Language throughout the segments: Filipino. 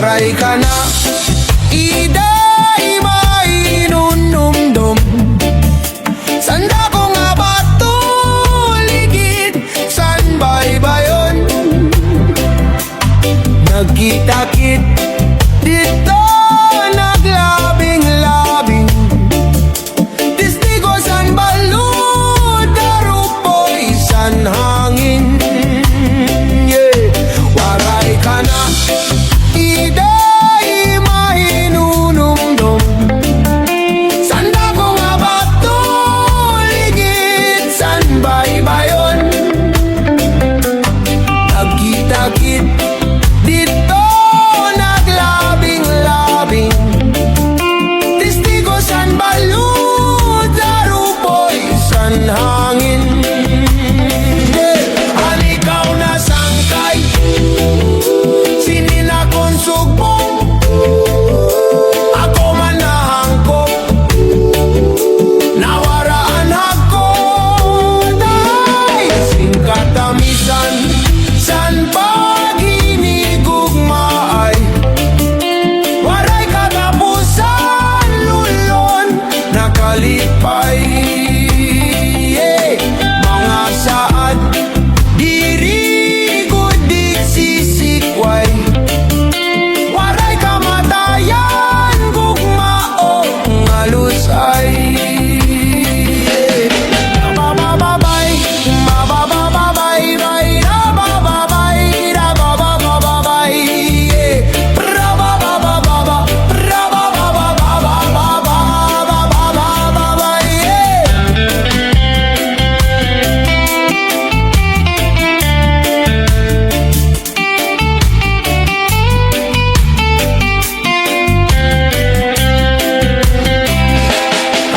waray ka na, iday mainunumdum. Sanda ko nga ba tuligid, san baybayon? Nagkita-kit dito, naglabing-labing. Testigo san balud, darupoy san hangin. Yeah, waray ka na, iday mahinunumdum. Sanda ko nga ba tuligid, san baybayon? Nagkita-kit dito, naglabing-labing. Testigo san balud, darupoy san hangin. An ikaw na sangkay, sininakon sugbong. Ako man nahangkop, nawaraan hakot. Ay, singkatamisan, san paghinigugmaay. Waray katapusan, lulon, nakalipay. Mga saad, diri gudik sisikway. Waray kamatayan, gugmao, ngalusay. Mabababay, mabababay, bay, rabababay, rababababay. Rababababa, rababababababababababay.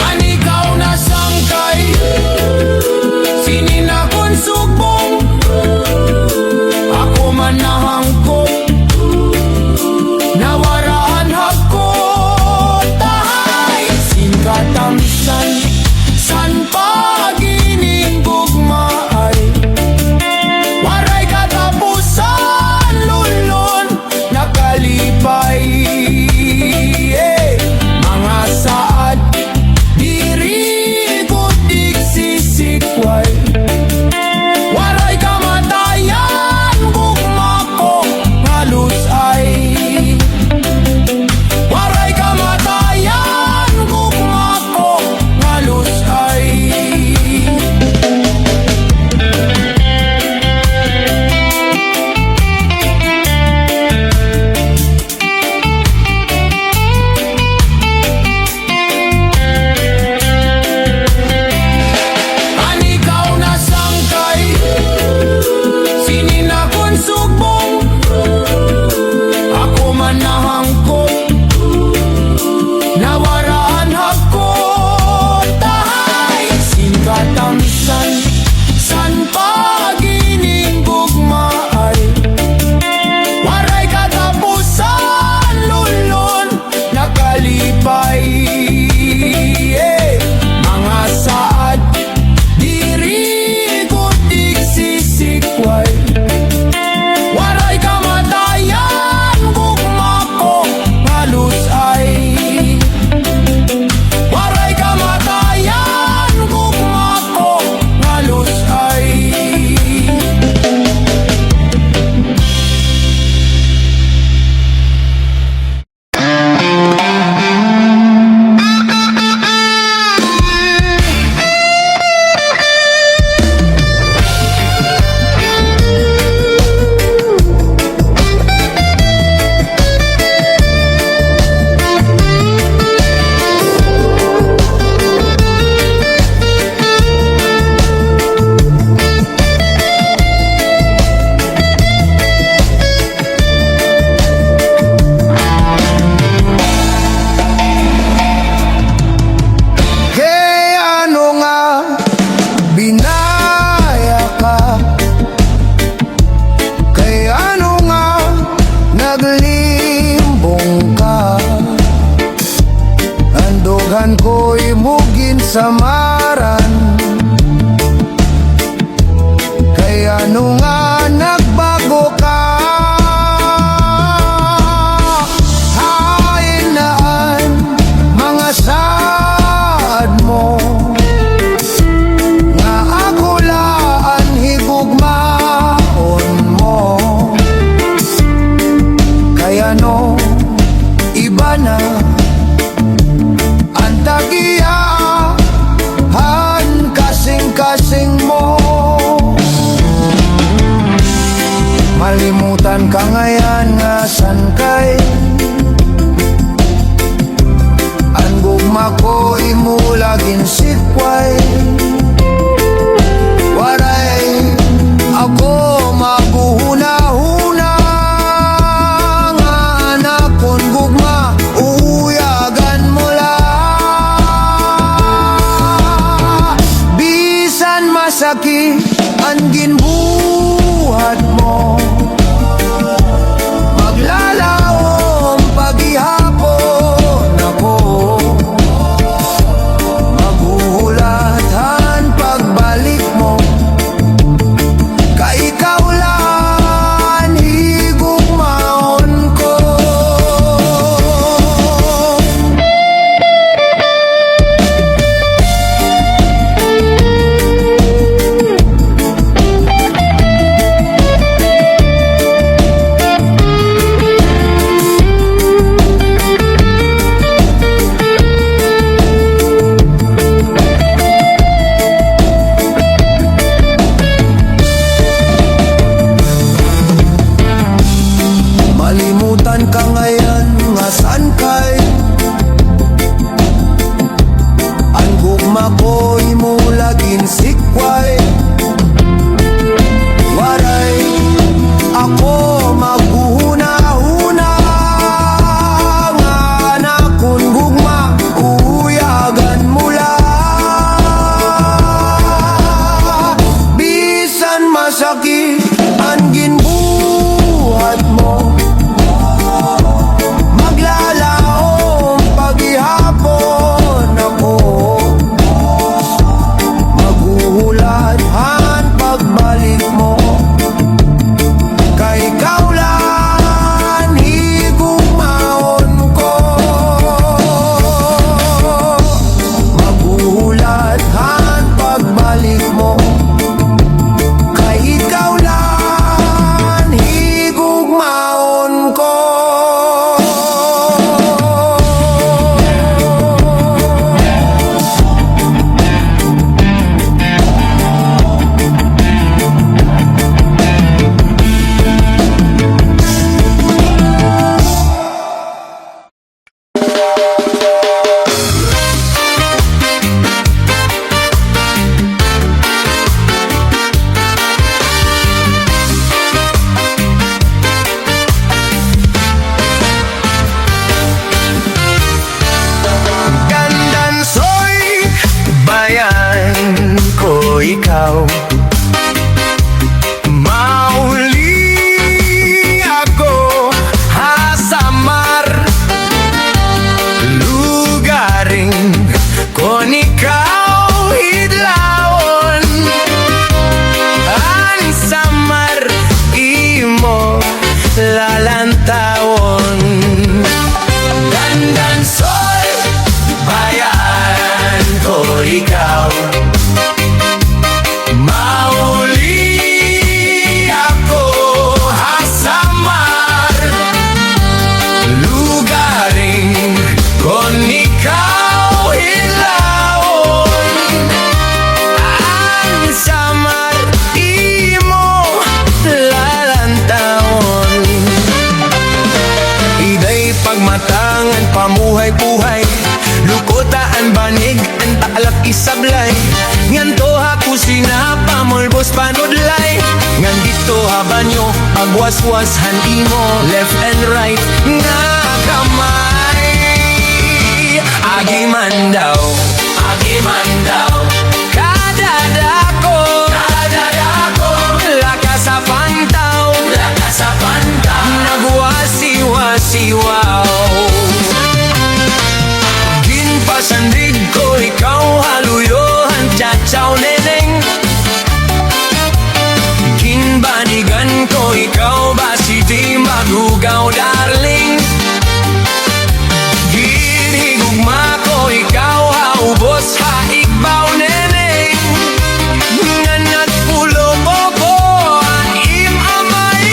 An ikaw na sangkay, sininakon sugbong. Ako man nahangkop, nawaraan hakot. Tahay, singkatamsan, san paghinigugmaay. Waray katapusan, lulon, nakalipay. Mga saad, diri gudik sisikway. Waray kamatayan, gugmako, ngalusay. Waray kamatayan, gugmako, ngalusay. An ikaw na sangkay, sininakon sugbong. Ako man nahangkop, nawaraan hakot. Tahay, singkatamsan, san paghinigugmaay. Waray katapusan, lulon, nakalipay. Mga saad, diri gudik sisikway. Waray kamatayan, gugmako, ngalusay. Waray kamatayan, gugmako, ngalusay. Hey, ano nga binaya ka? Kay ano nga naglimbong ka? Andugan ko'y mugin samaran. Kay ano nga nagbago ka? kangayan nga san kay ang gugma ko imulagin sikway waray ako maguhuna-huna nga anak kon gugma uuyagan mo la bisan masakit ang ginbuhat mo maglalaom paghihapon ako maguhulatan pagbalik mo kay ikaw lang higugmaon ko malimutan ka ngayon nga saan kay ang gugma ko imulagin sikway waray ako maguhuna-huna nga anak kun gugma uuyagan mula bisan masakit ang ginbuhat mo maglalaom paghihapon ako maguhulatan pagbalik mo kay ikaw lang higugmaon ko maguhulatan pagbalik mo kay ikaw lang higugmaon ko Gandansoy, bayan ko ikaw mauli ako hasamar lugaring kon ikaw idlaon ang samar imo lalantawon Gandansoy, bayan ko ikaw mauli ako hasamar lugaring kon ikaw ilaon ang samar imo lalantawon iday pagmatangan pamuhay-puhay lukotaan banig ang taalak isablay nganto ako sinapamulbos panudlay ngan dito habanyo pagwaswasan imo left and right nga kamay agiman daw kadadako lakas sa pantaw nagwasiwasiwaw ginpasandig ko ikaw haluyohan chachaw neneng ginbanigan ko ikaw basiti magugaw darling ginhigugma ko ikaw haubos haigbaw neneng nga nagpulo ko ang imamay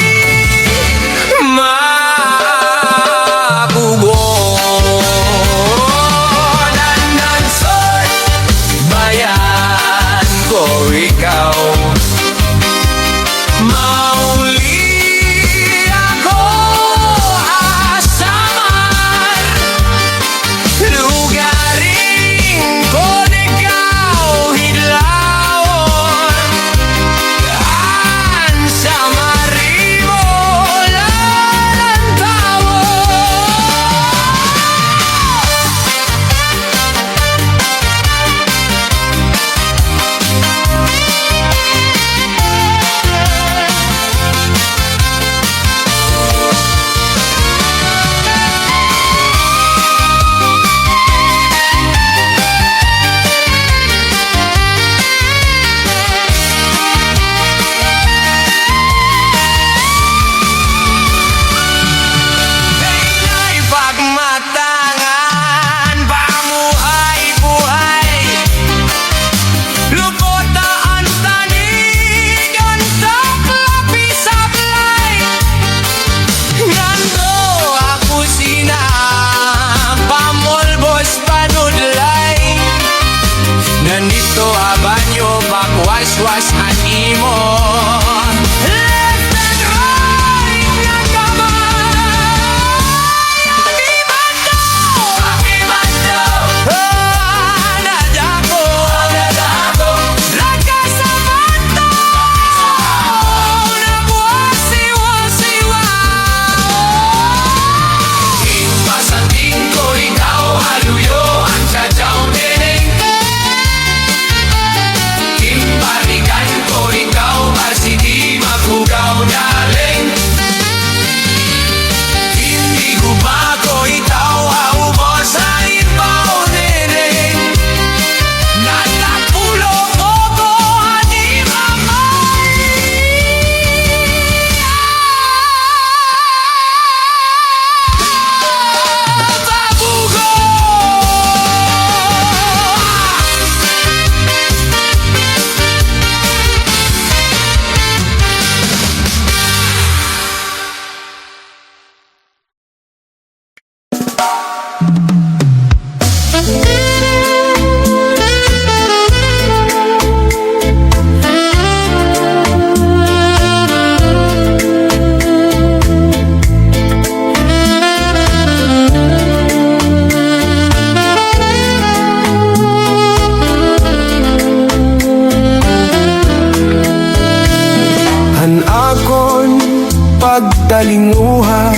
pagtalinguha,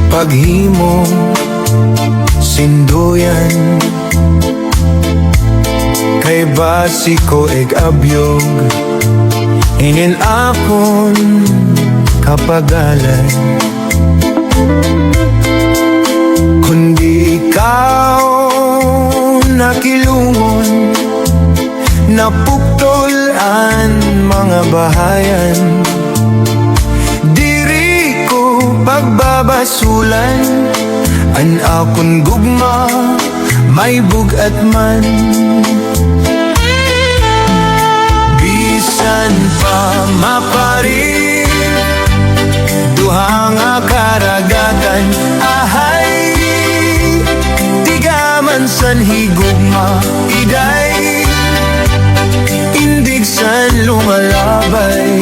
paghimo, sinduyan. Kay basiko eg abyog, inin akon kapagalan. Kundi ikaw nakilungon, napuktolan mga bahayan. Diri ko pagbabasulan, an akon gugma may bugat man. Bisan pa mapari, duha nga karagatan, ahay tigaman san higugma, iday indig san lumalabay.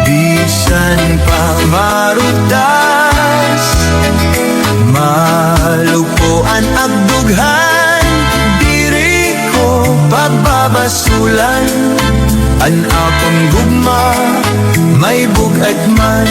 Bisan pa marutas, malupuan at dughan, diri ko pagbabasulan, an akong gugma may bugat man.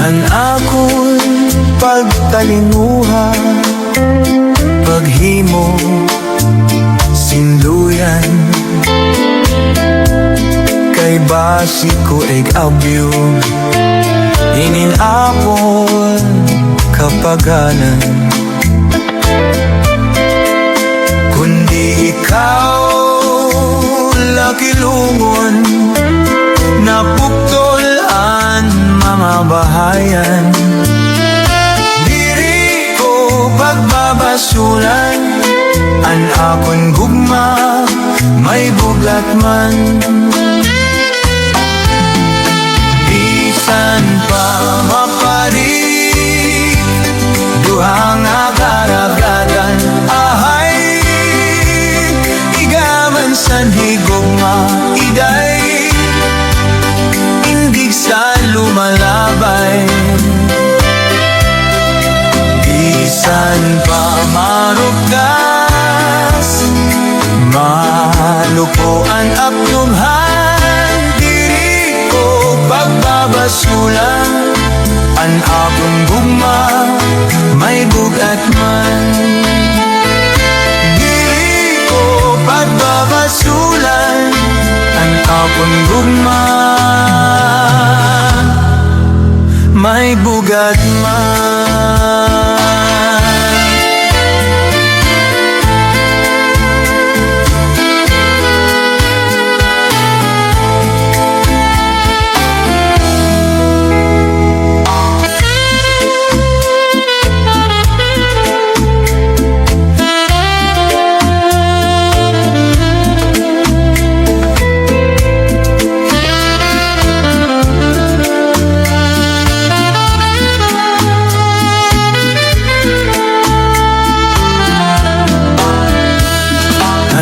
An akon pagtalinguha, paghimo, sinduyan. Kay basiko eg abyog, inin akon kapaganan. Kundi ikaw lakilungon, napuktolan mga bahayan. Diri ko pagbabasulan, an akon gugma may bugat man. Bisan pa mapari, duha nga karagatan, ahay igaman san higugma, iday indig sa lumalabay. Bisan pa marugas, malupuan at lumhan, diri ko pagbabasulan, an akong gugma may bugat man. Diri ko pagbabasulan, an akong gugma may bugat man.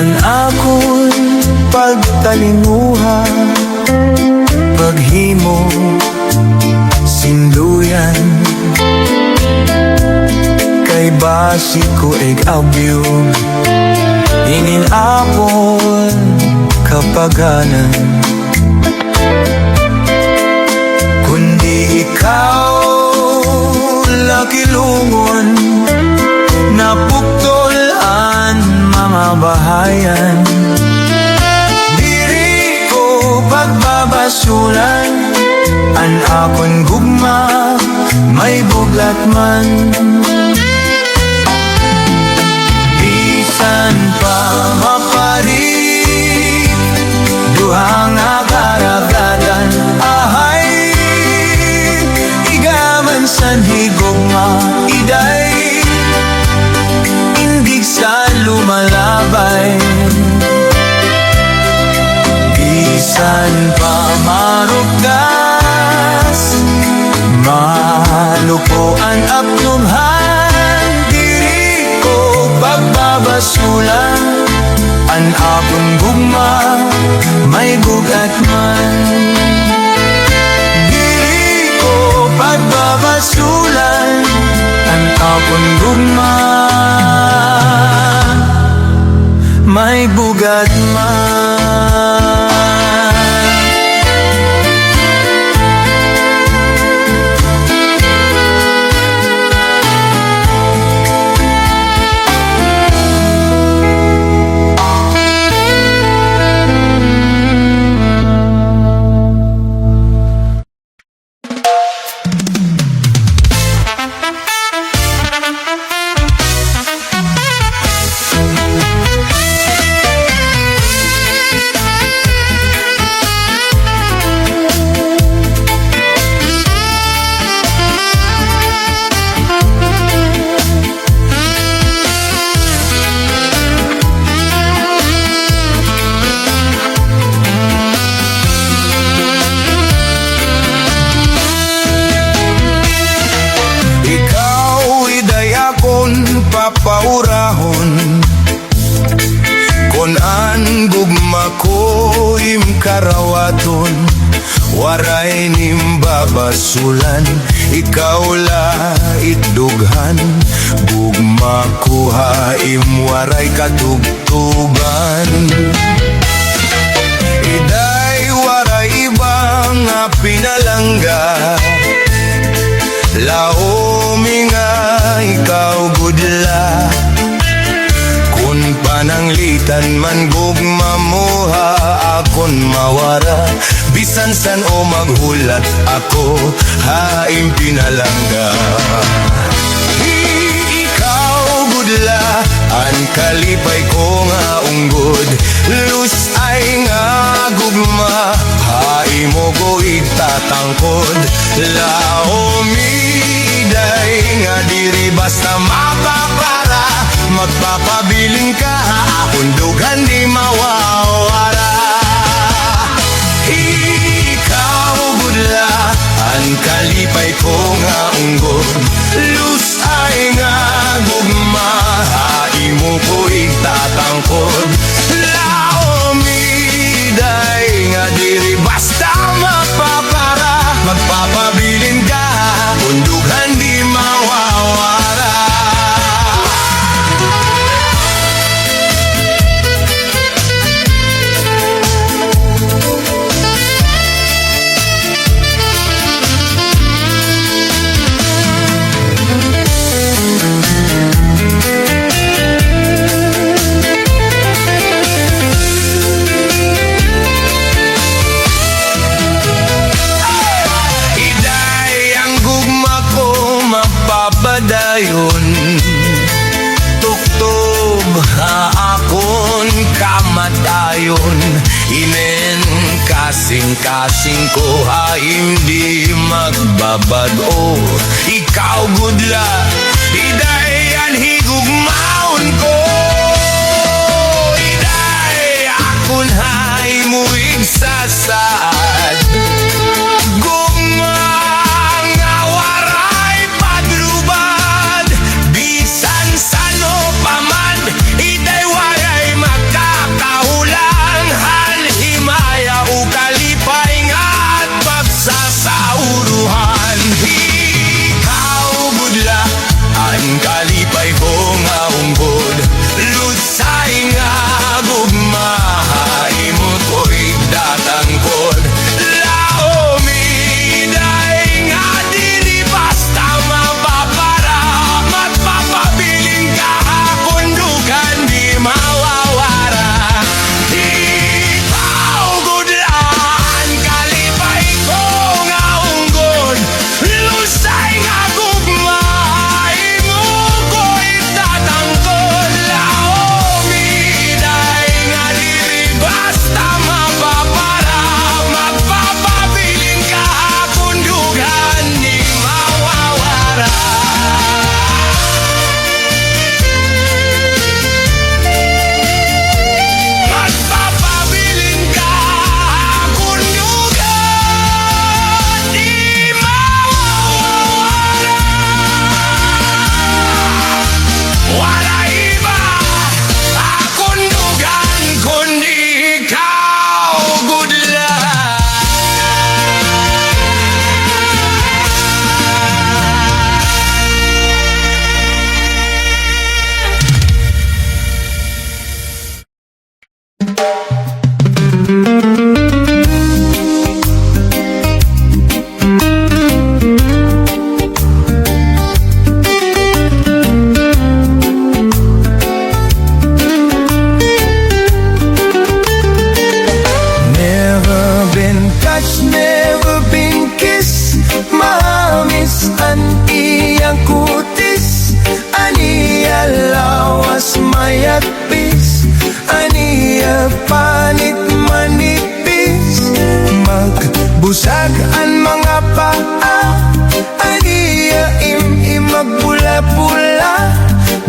An akon pagtalinguha, paghimo, sinduyan. Kay basiko eg abyog, inin akon kapaganan. Kundi ikaw lakilungon, napuktolan mga bahayan. Diri ko pagbabasulan, an akon gugma may bugat man. Bisan pa mapari, duha nga karagatan, ahay igaman san higugma, iday indig sa lumalabay. Bisan pa marugas, lupuan aklumhan, diri ko pagbabasulan. An akong gugma, may bugat man. Diri ko pagbabasulan, an akong gugma, may bugat man. Papaurahon kon an gugma ko im karawaton, waray nimbabasulan, ikaw la itdughan. Gugma ko haim waray katugtugan, iday waray ibang nga pinalangga. Laomi nga ikaw gudla, kun pananglitan man gugma mo ha akon mawara. Bisan san o maghulat ako haim pinalangga. Ikaw gudla, an kalipay ko nga unggod. Lus ay nga gugma, haimo ko itatangkod. Laomiday nga diri basta mapapara, magpapabiling ka akong dugan di mawawala. Ikaw gudla, an kalipay ko nga unggod. Lus ay nga gugma, haimo ko itatangkod. Laomiday nga diri basta mapapara, magpapabilin ka undugan di mawawala. Padayon tuktob ha akon kamatayon, inen kasing-kasing ko ha hindi magbabag-o. Ikaw gudla, iday an higugmaon ko, iday akon hay muig sasad.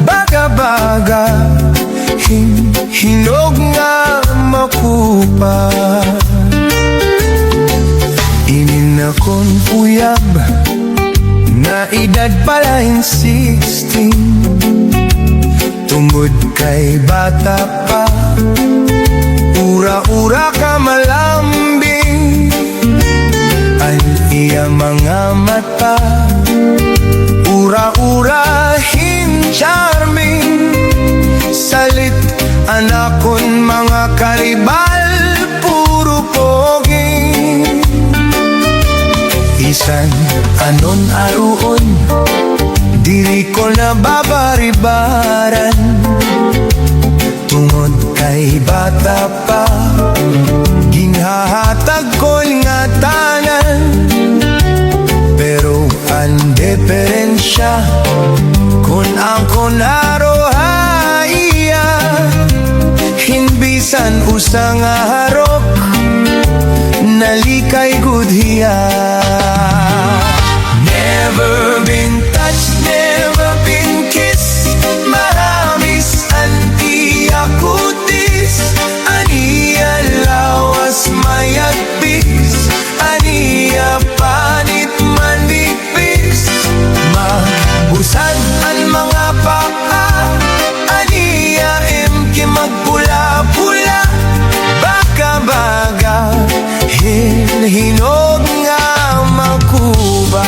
baga-baga, hinog nga makupa. Ininakon uyab, na edad palain 16. Tungod kay bata pa, ura-ura ka malambing. Ang iya mga mata, ura-urahin charming. Salit anakon mga karibal, puro pogi. Isan anon aruon, diri ko na babaribaran. Tungod kay bata pa, ginhahatag ko nga tanan. Pero ang diferensya, kung ako narohaya, hinbisan usa nga harok, nalikay gudhiya. Never been touched, never been kissed, maramis antiya kutis. Aniya lawas mayagpis, aniya panit manipis. Mahusad ang mga paa, aniya emki magpula-pula. Baga-baga, hinog nga makuba.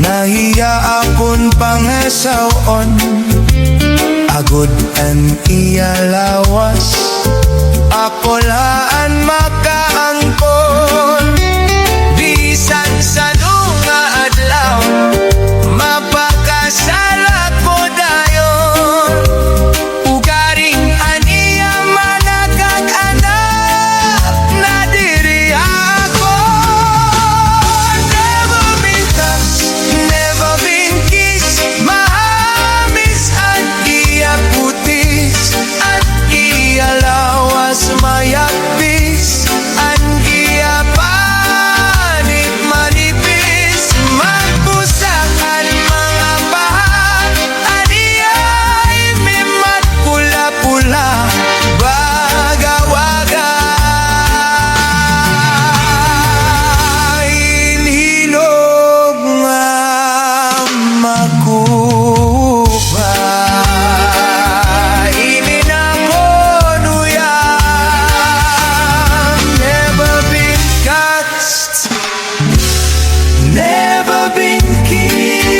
Nahiya akon pangasawon, agod ang iya lawas, ako laan makaangkon. Bisan sa nga adlaw, mapakasala ko dayon. Ugaring aniya managag-anak, na diri ako. Never been touched, never been kissed, mahamis ang iya putis, at iya lawas mayagpis, ang iya panit manipis. Magpusakan mga baha, aniya imimat pula-pula. Baga-waga, inhilog nga makupa. Iminamon uyang, never been touched, never been kissed.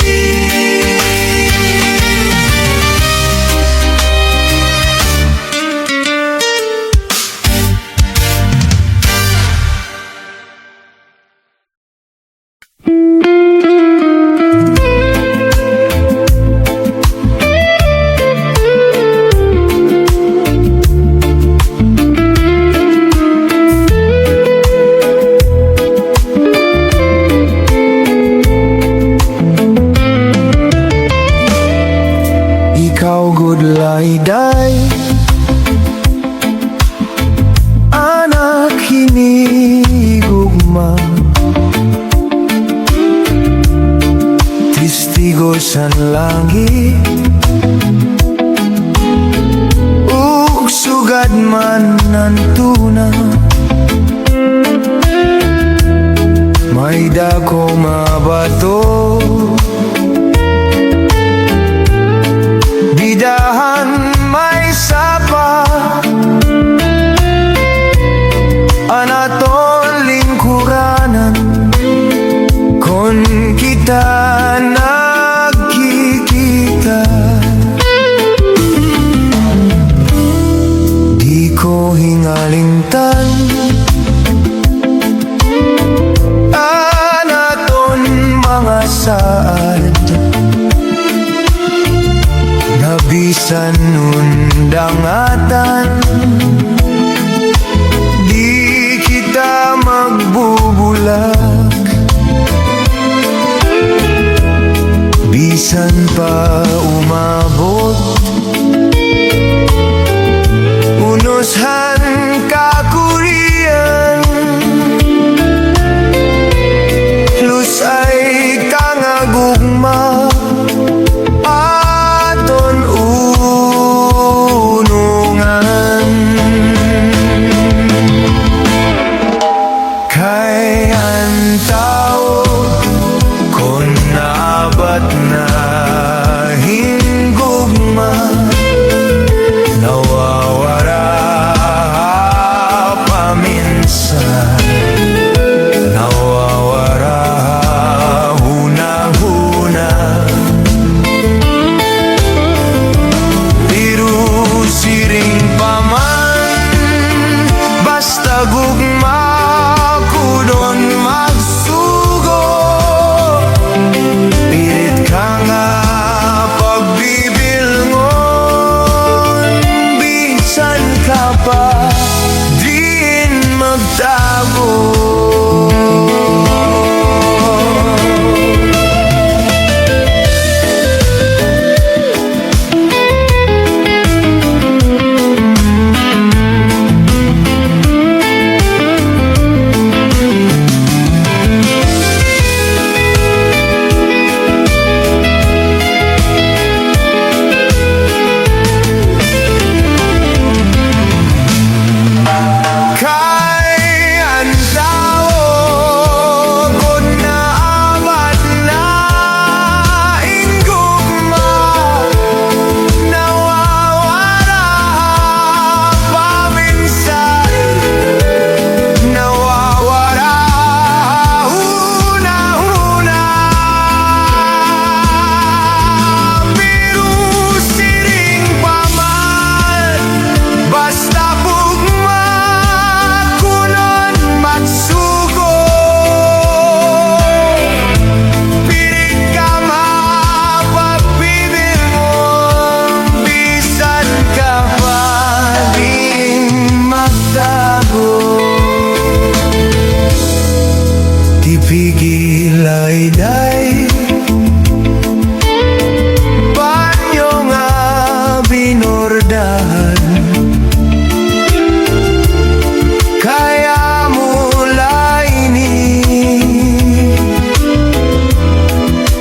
Ikaw gudlay day, anak hinigugma, testigo sa langit, ug sugad man ang tuna. bisan undangatan, di kita magbubulak. Bisan pa umabot, unushan kakurian, lusay kangagugma aton unungan. Kay ang tao kon naabat na hingugma, nawawara paminsan, nawawara hunahuna. Biru siring paman, basta gugma kudon magsugo. Pilit ka nga pagbibilngon, bisan ka pa din magtago. Pigil ay day, banyo nga binordahan, kaya mula ini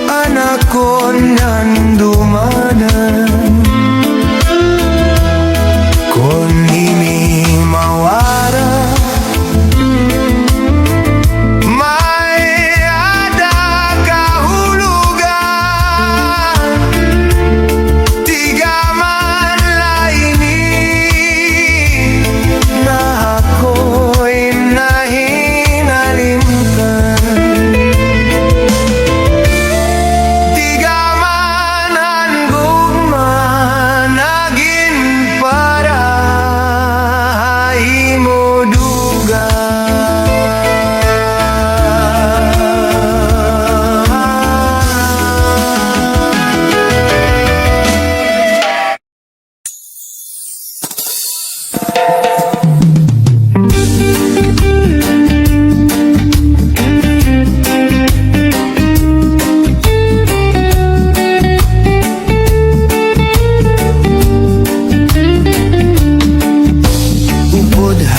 anak ko nandumanan. Kung ini mawara,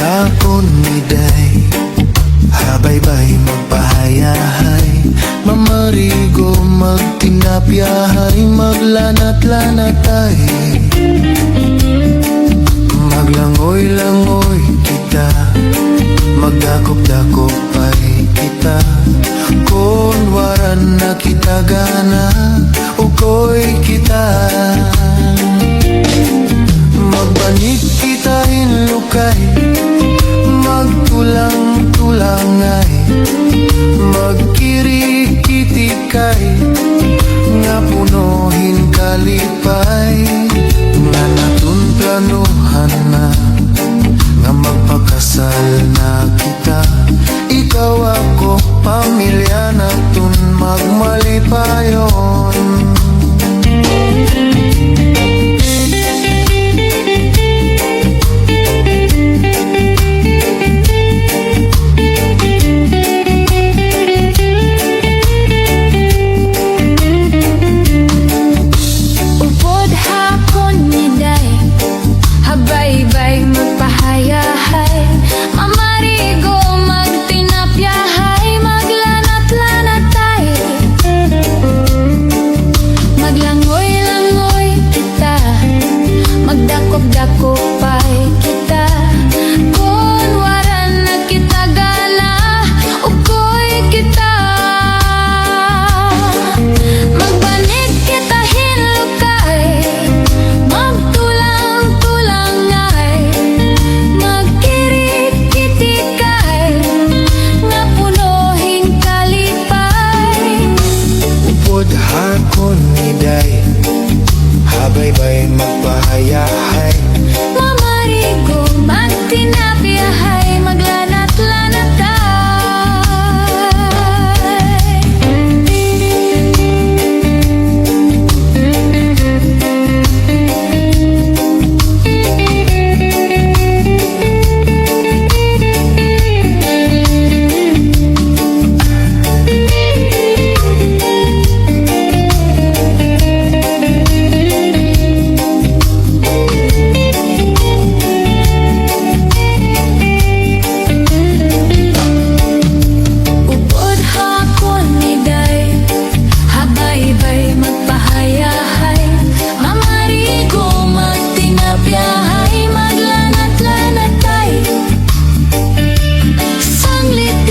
hapon miday, habaybay magpahayahay, mamarigo magtinapyahay, maglanat-lanatay, maglangoy-langoy kita, magdakop-dakop-ay kita. Kung waran na kita gana, ukoy kita, magbanik kita hinlukay, magtulang-tulangay, magkirikitikay, nga punohin kalipay, nga natun planuhan na, nga magpakasal na kita. Ikaw ako, pamilya natun magmalipayon.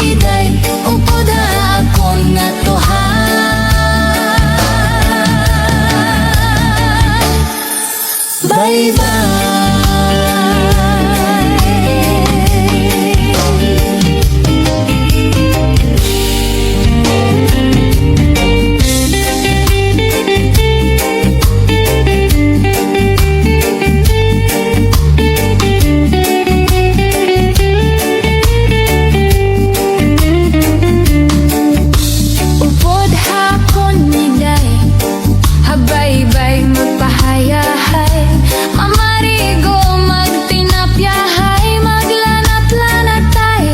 litiday upod akon nga tuhan. Bye-bye. Upod hakon niday, habay-bay magpahayahay, mamarigo magtinapyahay, maglanat-lanatay,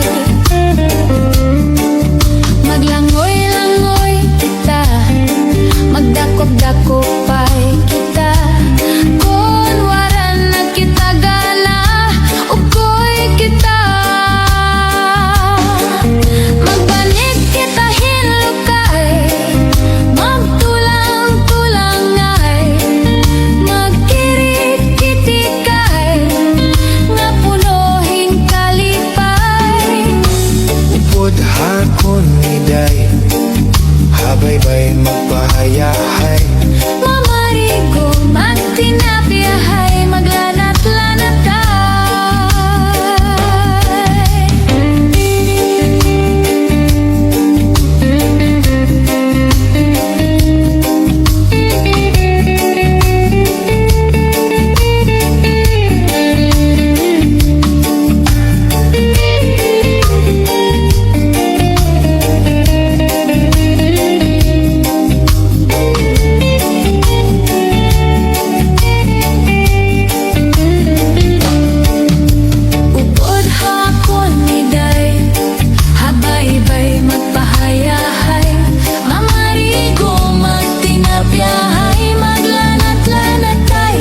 maglangoy-langoy kita, magdakop-dakopay kita. Kung waran na kita gana, ukoy kita, magbanig kita hinlukay, magtulang-tulangay, magkirik-kitikay, nga punohing kalipay. Upod hakon niday, habay-bay magpahayahay, Mamarigo magtinapyahay, maglanat-lanatay. Upod hakon niday, habay-bay magpahayahay, mamarigo magtinapyahay, maglanat-lanatay.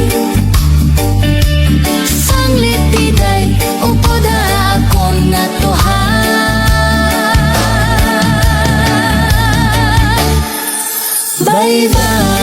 Sang litiday upod akon nga tuhan. Bye-bye.